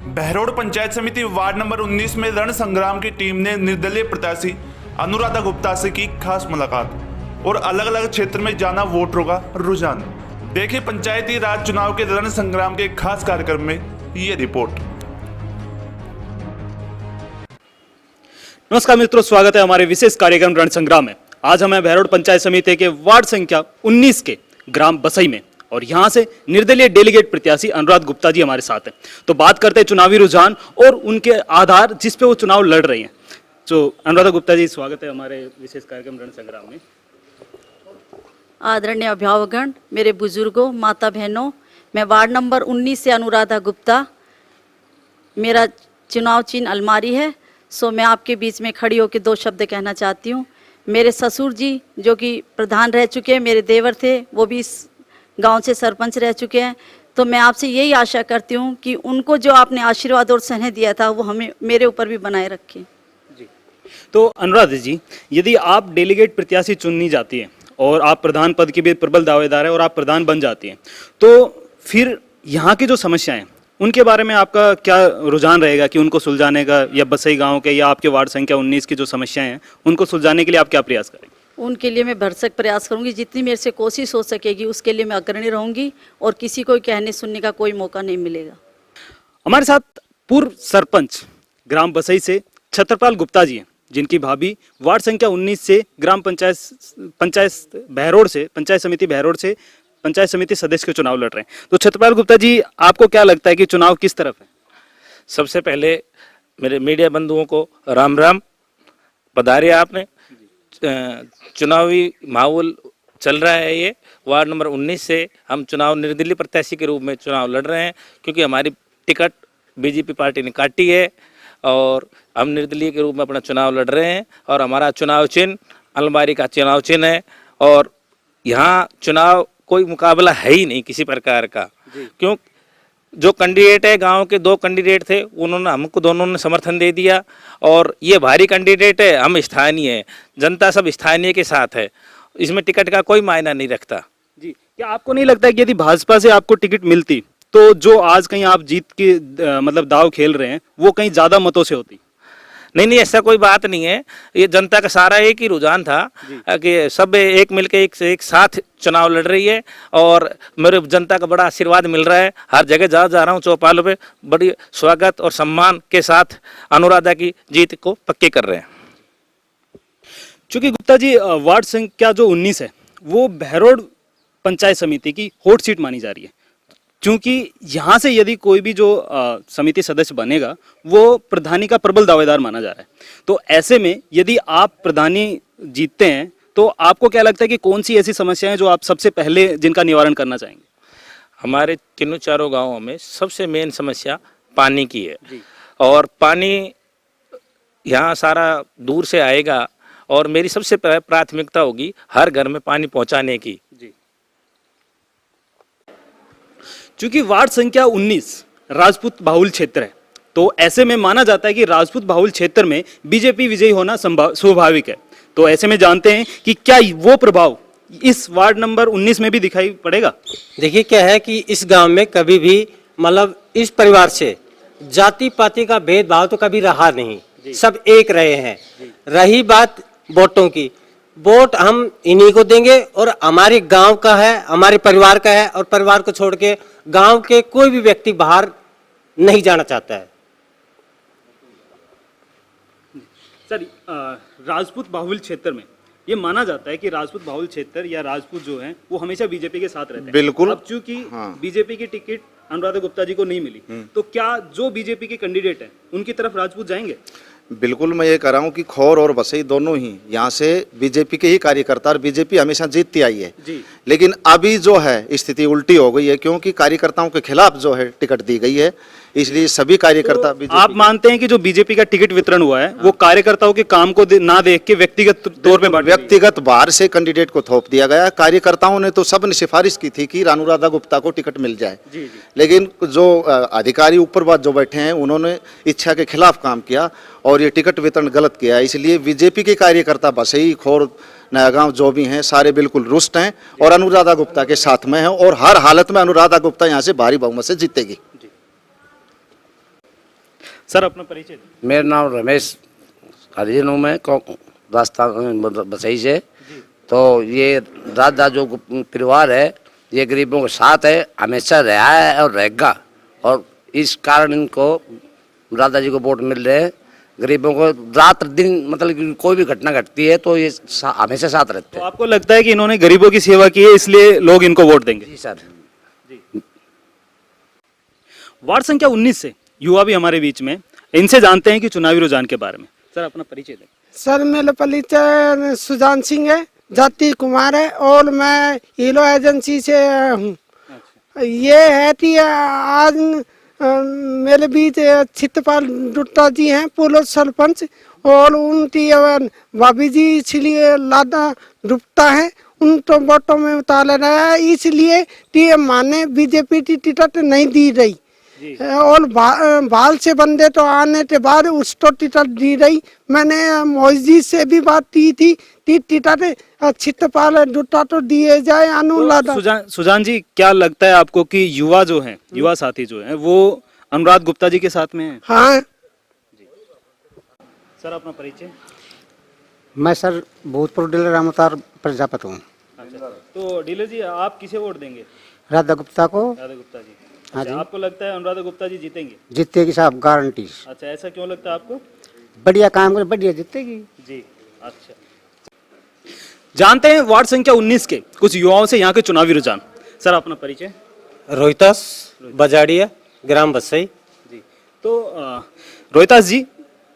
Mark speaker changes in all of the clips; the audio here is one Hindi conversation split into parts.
Speaker 1: बहरोड़ पंचायत समिति वार्ड नंबर 19 में रण संग्राम की टीम ने निर्दलीय प्रत्याशी अनुराधा गुप्ता से की खास मुलाकात और अलग अलग क्षेत्र में जाना वोटरों का रुझान। देखिए पंचायती राज चुनाव के रण संग्राम के खास कार्यक्रम में ये रिपोर्ट।
Speaker 2: नमस्कार मित्रों, स्वागत है हमारे विशेष कार्यक्रम रण संग्राम में। आज हमें बहरोड़ पंचायत समिति के वार्ड संख्या 19 के ग्राम बसई में और यहाँ से निर्दलीय डेलीगेट प्रत्याशी अनुराधा गुप्ता जी हमारे साथ हैं। तो बात करते हैं चुनावी रुझान और उनके आधार जिस पे वो चुनाव लड़ रही हैं। तो अनुराधा गुप्ता जी, स्वागत है हमारे विशेष कार्यक्रम रण संग्राम में।
Speaker 3: आदरणीय अभिभावकगण, मेरे बुजुर्गों, माता बहनों, मैं वार्ड नंबर 19 से अनुराधा गुप्ता, मेरा चुनाव चिन्ह अलमारी है। सो मैं आपके बीच में खड़ी होकर दो शब्द कहना चाहती हूँ। मेरे ससुर जी जो कि प्रधान रह चुके हैं, मेरे देवर थे, वो भी इस गांव से सरपंच रह चुके हैं। तो मैं आपसे यही आशा करती हूँ कि उनको जो आपने आशीर्वाद और स्नेह दिया था वो हमें मेरे ऊपर भी बनाए रखें
Speaker 2: जी। तो अनुराधा जी, यदि आप डेलीगेट प्रत्याशी चुनी जाती है और आप प्रधान पद के भी प्रबल दावेदार है और आप प्रधान बन जाती हैं, तो फिर यहाँ की जो समस्याएं हैं उनके बारे में आपका क्या रुझान रहेगा कि उनको सुलझाने का, या बसई गांव के या आपके वार्ड संख्या 19 की जो समस्याएं हैं उनको सुलझाने के लिए आप क्या प्रयास करेंगे?
Speaker 3: उनके लिए मैं भरसक प्रयास करूंगी। जितनी मेरे से कोशिश हो सकेगी उसके लिए मैं अग्रणी रहूंगी और किसी को कहने सुनने का कोई मौका नहीं मिलेगा।
Speaker 2: हमारे साथ पूर्व सरपंच ग्राम बसई से छत्रपाल गुप्ता जी हैं, जिनकी भाभी वार्ड संख्या 19 से ग्राम पंचायत बहरोड़ से, पंचायत समिति बहरोड़ से पंचायत समिति सदस्य के चुनाव लड़ रहे हैं। तो छत्रपाल गुप्ता जी, आपको क्या लगता है कि चुनाव किस तरफ है?
Speaker 4: सबसे पहले मेरे मीडिया बंधुओं को राम राम। पधारे आपने। चुनावी माहौल चल रहा है। ये वार्ड नंबर 19 से हम चुनाव निर्दलीय प्रत्याशी के रूप में चुनाव लड़ रहे हैं, क्योंकि हमारी टिकट बीजेपी पार्टी ने काटी है और हम निर्दलीय के रूप में अपना चुनाव लड़ रहे हैं। और हमारा चुनाव चिन्ह अलमारी का चुनाव चिन्ह है और यहाँ चुनाव कोई मुकाबला है ही नहीं किसी प्रकार का। क्यों? जो कैंडिडेट है, गांव के दो कैंडिडेट थे, उन्होंने हमको दोनों ने समर्थन दे दिया और ये भारी कैंडिडेट है, हम स्थानीय है, जनता सब स्थानीय के साथ है, इसमें टिकट का कोई मायना नहीं रखता।
Speaker 2: जी, क्या आपको नहीं लगता है कि यदि भाजपा से आपको टिकट मिलती तो जो आज कहीं आप जीत के मतलब दाव खेल रहे हैं वो कहीं ज्यादा मतों से होती?
Speaker 4: नहीं, ऐसा कोई बात नहीं है। ये जनता का सारा एक ही रुझान था कि सब एक मिलके एक साथ चुनाव लड़ रही है और मेरे जनता का बड़ा आशीर्वाद मिल रहा है। हर जगह जहाँ जा रहा हूँ चौपालों पे बड़ी स्वागत और सम्मान के साथ अनुराधा की जीत को पक्के कर रहे हैं।
Speaker 2: चूंकि गुप्ता जी, वार्ड संख्या जो 19 है वो बहरोड़ पंचायत समिति की हॉट सीट मानी जा रही है, क्योंकि यहाँ से यदि कोई भी जो समिति सदस्य बनेगा वो प्रधानी का प्रबल दावेदार माना जा रहा है। तो ऐसे में यदि आप प्रधानी जीतते हैं तो आपको क्या लगता है कि कौन सी ऐसी समस्याएं जो आप सबसे पहले जिनका निवारण करना चाहेंगे?
Speaker 4: हमारे तीनों चारों गांवों में सबसे मेन समस्या पानी की है और पानी यहाँ सारा दूर से आएगा और मेरी सबसे प्राथमिकता होगी हर घर में पानी पहुँचाने की।
Speaker 2: चूंकि वार्ड संख्या 19 राजपूत बाहुल क्षेत्र है, तो ऐसे में माना जाता है कि राजपूत बाहुल क्षेत्र में बीजेपी विजयी होना स्वाभाविक है। तो ऐसे में जानते हैं कि क्या वो प्रभाव इस वार्ड नंबर 19 में भी दिखाई पड़ेगा?
Speaker 5: देखिए, क्या है कि इस गांव में कभी भी मतलब इस परिवार से जाति पाति का भेदभाव तो कभी रहा नहीं, सब एक रहे हैं। रही बात वोटों की, वोट हम इन्हीं को देंगे और हमारे गांव का है, हमारे परिवार का है और परिवार को छोड़ के गांव के कोई भी व्यक्ति बाहर नहीं जाना चाहता है।
Speaker 2: सर, राजपूत बाहुल क्षेत्र में ये माना जाता है कि राजपूत बाहुल क्षेत्र या राजपूत जो हैं वो हमेशा बीजेपी के साथ रहते हैं।
Speaker 6: बिल्कुल।
Speaker 2: अब चूंकि बीजेपी की टिकट अनुराधा गुप्ता जी को नहीं मिली, तो क्या जो बीजेपी के कैंडिडेट हैं उनकी तरफ राजपूत जाएंगे?
Speaker 6: बिल्कुल, मैं ये कह रहा हूँ कि खौर और बसई दोनों ही यहाँ से बीजेपी के ही कार्यकर्ता, और बीजेपी हमेशा जीतती आई है
Speaker 2: जी।
Speaker 6: लेकिन अभी जो है स्थिति उल्टी हो गई है, क्योंकि कार्यकर्ताओं के खिलाफ जो है टिकट दी गई है, इसलिए सभी कार्यकर्ता
Speaker 2: तो आप मानते हैं कि जो बीजेपी का टिकट वितरण हुआ है वो कार्यकर्ताओं के काम को ना देख के व्यक्तिगत तौर पे
Speaker 6: व्यक्तिगत बाहर से कैंडिडेट को थोप दिया गया। कार्यकर्ताओं ने तो सबने सिफारिश की थी कि अनुराधा गुप्ता को टिकट मिल जाए, लेकिन जो अधिकारी ऊपर बात जो बैठे हैं उन्होंने इच्छा के खिलाफ काम किया और ये टिकट वितरण गलत किया। इसलिए बीजेपी के कार्यकर्ता बसई, खौर, नया गांव जो भी हैं सारे बिल्कुल रुष्ट हैं और अनुराधा गुप्ता के साथ में हैं और हर हालत में अनुराधा गुप्ता यहाँ से भारी बहुमत से जीतेगी।
Speaker 2: सर अपना परिचय दें।
Speaker 7: मेरा नाम रमेश हरिजन हूँ मैं राजस्थान बसई से। तो ये राजा जो परिवार है ये गरीबों के साथ है, हमेशा रहा है और रहेगा, और इस कारण इनको राजा जी को वोट मिल रहे हैं। गरीबों को रात दिन मतलब कि कोई भी घटना घटती है तो ये हमेशा साथ रहते
Speaker 2: तो
Speaker 7: हैं।
Speaker 2: आपको लगता है कि इन्होंने गरीबों की सेवा की है इसलिए लोग इनको वोट देंगे?
Speaker 7: जी सर।
Speaker 2: वार्ड संख्या 19 से युवा भी हमारे बीच में, इनसे जानते हैं कि चुनावी रुझान के बारे में। सर अपना परिचय दें।
Speaker 8: सर मेरा परिचय सुजान सिंह है, जाति कुमार है और मैं हीलो एजेंसी से हूँ। ये है कि आज मेरे बीच चित्रपाल डुट्टा जी हैं पूर्व सरपंच, और उनकी भाभी जी श्री लादा डुट्टा है, उन तो वोटों में उतारा रहा है, इसलिए कि माने बीजेपी की टिकट नहीं दी रही और बाल से बंदे तो आने के बाद उसको टिकट दी रही। मैंने मोदी से भी बात की थी कि टिकट चित्रपाल डुट्टा तो दिए जाए अनुराधा।
Speaker 2: सुजान जी, क्या लगता है आपको कि युवा जो हैं, युवा साथी जो हैं वो अनुराध गुप्ता जी के साथ में हैं?
Speaker 8: हाँ।
Speaker 2: सर अपना परिचय।
Speaker 9: मैं सर भूतपूर्व डीलर रामअवतार प्रजापति हूँ।
Speaker 2: अच्छा, तो डीलर जी आप किसे वोट देंगे?
Speaker 9: राधा गुप्ता को।
Speaker 2: राधा गुप्ता जी।
Speaker 9: हाँ
Speaker 2: अच्छा,
Speaker 9: जी।
Speaker 2: आपको लगता है अनुराधा गुप्ता जी जीतेंगे?
Speaker 9: जीतेगी साहब, गारंटी।
Speaker 2: अच्छा, ऐसा क्यों लगता है आपको?
Speaker 9: बढ़िया काम कर, बढ़िया जीतेगी
Speaker 2: जी। अच्छा, जानते हैं वार्ड संख्या 19 के कुछ युवाओं से यहाँ के चुनावी रुझान। सर अपना परिचय।
Speaker 5: रोहितास बजाड़िया, ग्राम बसई।
Speaker 2: जी, तो रोहितास जी,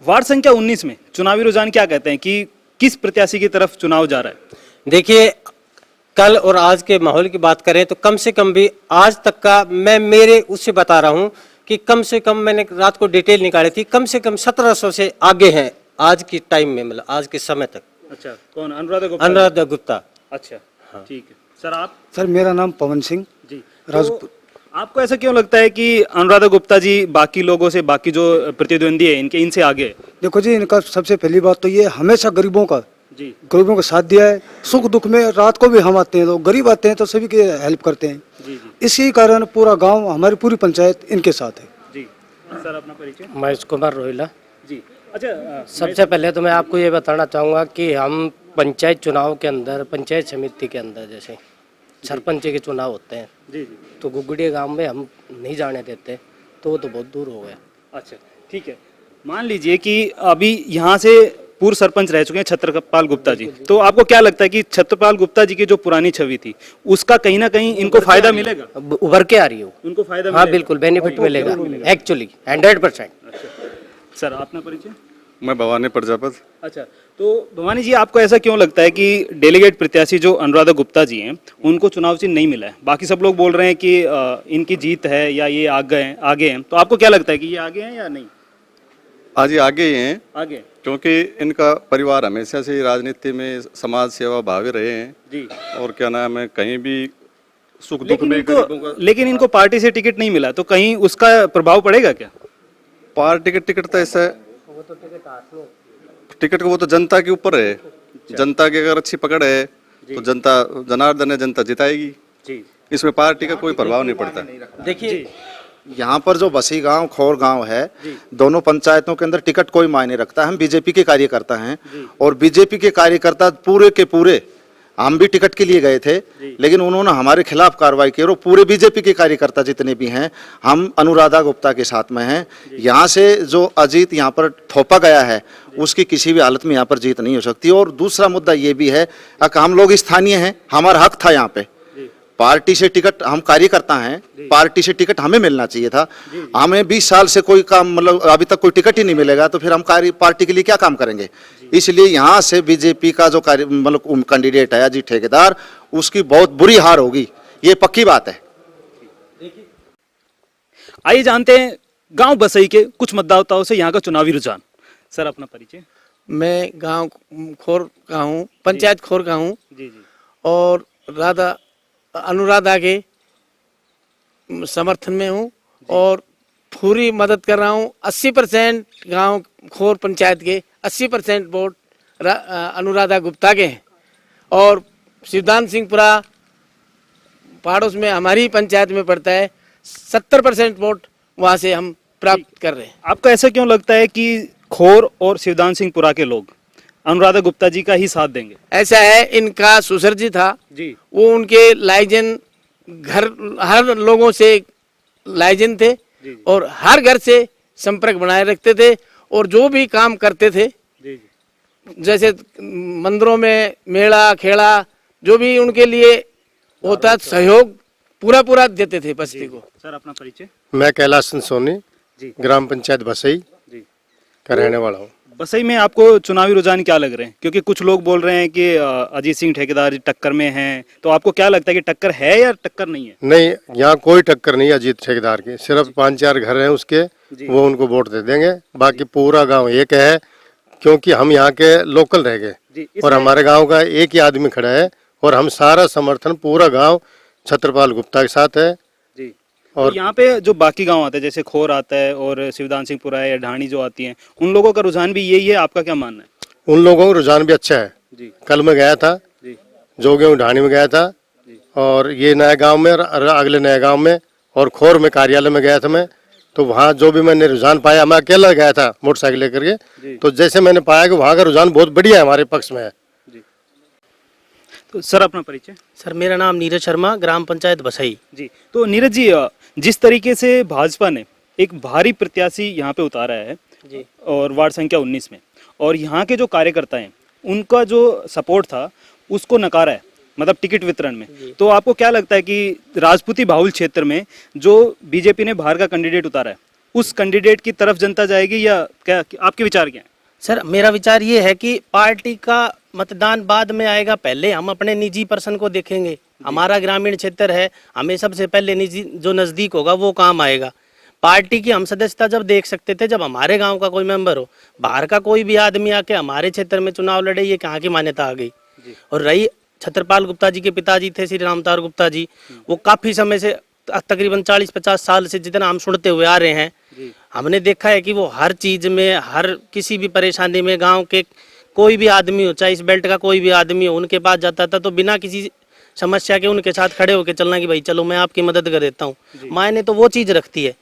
Speaker 2: वार्ड संख्या 19 में चुनावी रुझान क्या कहते हैं कि किस प्रत्याशी की तरफ चुनाव जा रहा है?
Speaker 5: देखिए, कल और आज के माहौल की बात करें तो कम से कम भी आज तक का मैं मेरे उससे बता रहा हूं कि कम से कम मैंने रात को डिटेल निकाली थी, कम से कम 1700 से आगे हैं आज की टाइम में, मतलब आज के समय तक।
Speaker 2: अच्छा, कौन? अनुराधा गुप्ता?
Speaker 5: अनुराधा गुप्ता।
Speaker 2: अच्छा, ठीक है। सर आप?
Speaker 9: सर मेरा नाम पवन सिंह
Speaker 2: जी।
Speaker 9: राजपूत।
Speaker 2: तो आपको ऐसा क्यों लगता है कि अनुराधा गुप्ता जी बाकी लोगों से, बाकी जो प्रतिद्वंदी है इनसे आगे है?
Speaker 9: देखो जी, इनका सबसे पहली बात तो ये हमेशा गरीबों का
Speaker 2: जी,
Speaker 9: गरीबों का साथ दिया है। सुख दुख में रात को भी हम आते हैं, तो गरीब आते हैं तो सभी के हेल्प करते हैं।
Speaker 2: जी जी
Speaker 9: इसी कारण पूरा गांव, हमारी पूरी पंचायत इनके साथ है।
Speaker 2: जी। सर अपना परिचय।
Speaker 10: महेश कुमार रोहिला।
Speaker 2: जी। अच्छा,
Speaker 10: सबसे पहले तो मैं आपको ये बताना चाहूँगा कि हम पंचायत चुनाव के अंदर, पंचायत समिति के अंदर जैसे सरपंच के चुनाव होते हैं
Speaker 2: जी जी,
Speaker 10: तो गुगड़ी गांव में हम नहीं जाने देते, तो वो तो बहुत दूर हो गया।
Speaker 2: अच्छा ठीक है। मान लीजिए कि अभी यहाँ से पूर्व सरपंच रह चुके हैं छत्रपाल गुप्ता जी, तो आपको क्या लगता है कि छत्रपाल गुप्ता जी की जो पुरानी छवि थी उसका कहीं ना कहीं इनको फायदा मिलेगा?
Speaker 10: अब उभर के आ रही हो।
Speaker 2: उनको फायदा
Speaker 10: हाँ
Speaker 2: मिलेगा?
Speaker 10: बिल्कुल बेनिफिट मिलेगा एक्चुअली 100%।
Speaker 2: सर अपना परिचय।
Speaker 11: मैं भवानी प्रजापति।
Speaker 2: अच्छा, तो भवानी जी, आपको ऐसा क्यों लगता है कि डेलीगेट प्रत्याशी जो अनुराधा गुप्ता जी हैं उनको चुनाव चिन्ह नहीं मिला है? बाकी सब लोग बोल रहे हैं कि इनकी जीत है या ये आगे हैं, तो आपको क्या लगता है कि ये आगे हैं या नहीं?
Speaker 11: आज ये आगे ही हैं,
Speaker 2: आगे,
Speaker 11: क्योंकि इनका परिवार हमेशा से ही राजनीति में समाज सेवा भावी रहे हैं
Speaker 2: जी।
Speaker 11: और क्या नाम है, कहीं भी सुख दुख में
Speaker 2: लेकिन इनको पार्टी से टिकट नहीं मिला, तो कहीं उसका प्रभाव पड़ेगा क्या?
Speaker 11: पार्टी के टिकट तो ऐसा टिकट को वो तो जनता के ऊपर है। जनता की अगर अच्छी पकड़ है तो जनता जनार्दन है, जनता जिताएगी।
Speaker 2: जी।
Speaker 11: इसमें पार्टी का कोई प्रभाव नहीं पड़ता।
Speaker 5: देखिए,
Speaker 6: यहाँ पर जो बसी गांव, खोर गांव है, दोनों पंचायतों के अंदर टिकट कोई मायने रखता है। हम बीजेपी के कार्यकर्ता हैं और बीजेपी के कार्यकर्ता पूरे के पूरे, हम भी टिकट के लिए गए थे लेकिन उन्होंने हमारे खिलाफ कार्रवाई की और पूरे बीजेपी के कार्यकर्ता जितने भी हैं हम अनुराधा गुप्ता के साथ में हैं। यहाँ से जो अजीत यहाँ पर थोपा गया है उसकी किसी भी हालत में यहाँ पर जीत नहीं हो सकती। और दूसरा मुद्दा ये भी है कि हम लोग स्थानीय हैं, हमारा हक था यहाँ पे। पार्टी से टिकट, हम कार्यकर्ता हैं, पार्टी से टिकट हमें मिलना चाहिए था। हमें 20 साल से कोई काम, मतलब अभी तक कोई टिकट ही नहीं मिलेगा तो फिर हम पार्टी के लिए क्या काम करेंगे? इसलिए यहाँ से बीजेपी का जो मतलब कैंडिडेट है अजीत ठेकेदार, उसकी बहुत बुरी हार होगी, ये पक्की बात है।
Speaker 2: आइए जानते हैं गांव बसई के कुछ मतदाताओं से यहाँ का चुनावी रुझान। सर अपना परिचय।
Speaker 8: मैं गांव खोर का हूँ, पंचायत खोर का हूँ
Speaker 2: जी जी।
Speaker 8: और अनुराधा के समर्थन में हूँ और पूरी मदद कर रहा हूँ। 80% गांव खोर पंचायत के 80% वोट अनुराधा गुप्ता के हैं और शिवदान सिंहपुरा पहाड़ों में हमारी पंचायत में पड़ता है। 70% वोट वहाँ से हम
Speaker 10: प्राप्त कर रहे हैं।
Speaker 2: आपको ऐसा क्यों लगता है कि खोर और शिवदान सिंहपुरा के लोग अनुराधा गुप्ता जी का ही साथ देंगे?
Speaker 10: ऐसा है, इनका सुसर जी था
Speaker 2: जी
Speaker 10: वो उनके लाइजन घर हर लोगों से लाइजन थे और हर घर से संपर्क बनाए रखते थे और जो भी काम करते थे
Speaker 2: जी
Speaker 10: जैसे मंदिरों में मेला खेड़ा जो भी उनके लिए होता सहयोग पूरा पूरा देते थे बस्ती को।
Speaker 2: सर अपना परिचय।
Speaker 12: मैं कैलाश सोनी
Speaker 2: जी।
Speaker 12: ग्राम पंचायत बसई
Speaker 2: जी
Speaker 12: का रहने वाला हूँ।
Speaker 2: बसई में आपको चुनावी रुझान क्या लग रहे हैं? क्योंकि कुछ लोग बोल रहे हैं कि अजीत सिंह ठेकेदार टक्कर में हैं, तो आपको क्या लगता है कि टक्कर है या टक्कर नहीं है?
Speaker 12: नहीं, यहाँ कोई टक्कर नहीं है अजीत ठेकेदार की, सिर्फ 5-4 घर हैं उसके, वो उनको वोट दे देंगे, बाकी पूरा गांव एक है, क्योंकि हम यहाँ के लोकल रह गए और हमारे गांव का एक ही आदमी खड़ा है और हम सारा समर्थन पूरा गांव छत्रपाल गुप्ता के साथ है।
Speaker 2: जी।
Speaker 12: और
Speaker 2: तो यहाँ पे जो बाकी गांव आते हैं जैसे खोर आता है और शिवदान सिंहपुरा है या ढाणी जो आती हैं, उन लोगों का रुझान भी यही है, आपका क्या मानना है?
Speaker 12: उन लोगों का रुझान भी अच्छा है।
Speaker 2: जी।
Speaker 12: कल मैं गया था
Speaker 2: जी
Speaker 12: जोगे ढाणी में गया था और ये नए गांव में अगले नए गांव में और खोर में कार्यालय में गया था मैं, तो वहाँ जो भी मैंने रुझान पाया, मैं अकेला गया था मोटरसाइकिल लेकर के, तो जैसे मैंने पाया कि वहाँ का रुझान बहुत बढ़िया है, हमारे पक्ष में है।
Speaker 2: तो सर अपना परिचय।
Speaker 10: सर मेरा नाम नीरज शर्मा, ग्राम पंचायत बसई।
Speaker 2: जी। तो नीरज जी, जिस तरीके से भाजपा ने एक भारी प्रत्याशी यहाँ पे उतारा है
Speaker 10: जी
Speaker 2: और वार्ड संख्या 19 में, और यहाँ के जो कार्यकर्ता हैं उनका जो सपोर्ट था उसको नकारा है, मतलब टिकट वितरण में, तो आपको क्या लगता है कि राजपूती बाहुल क्षेत्र में जो बीजेपी ने बाहर का कैंडिडेट उतारा है उस कैंडिडेट की तरफ जनता जाएगी या क्या? आपके विचार क्या है?
Speaker 10: सर मेरा विचार ये है कि पार्टी का मतदान बाद में आएगा, पहले हम अपने निजी पर्सन को देखेंगे। हमारा ग्रामीण क्षेत्र है, हमें सबसे पहले निजी जो नजदीक होगा वो काम आएगा। पार्टी की हम सदस्यता जब देख सकते थे जब हमारे गांव का कोई मेंबर हो, बाहर का कोई भी आदमी आके हमारे क्षेत्र में चुनाव लड़े, ये कहाँ की मान्यता आ गई। और रही छत्रपाल गुप्ता जी के पिताजी थे श्री रामतार गुप्ता जी, वो काफी समय से तकरीबन 40-50 साल से जितना हम सुनते हुए आ रहे हैं, हमने देखा है कि वो हर चीज में, हर किसी भी परेशानी में गांव के कोई भी आदमी हो, चाहे इस बेल्ट का कोई भी आदमी हो, उनके पास जाता था तो बिना किसी समस्या के उनके साथ खड़े होकर चलना कि भाई चलो मैं आपकी मदद कर देता हूँ, मायने तो वो चीज रखती है।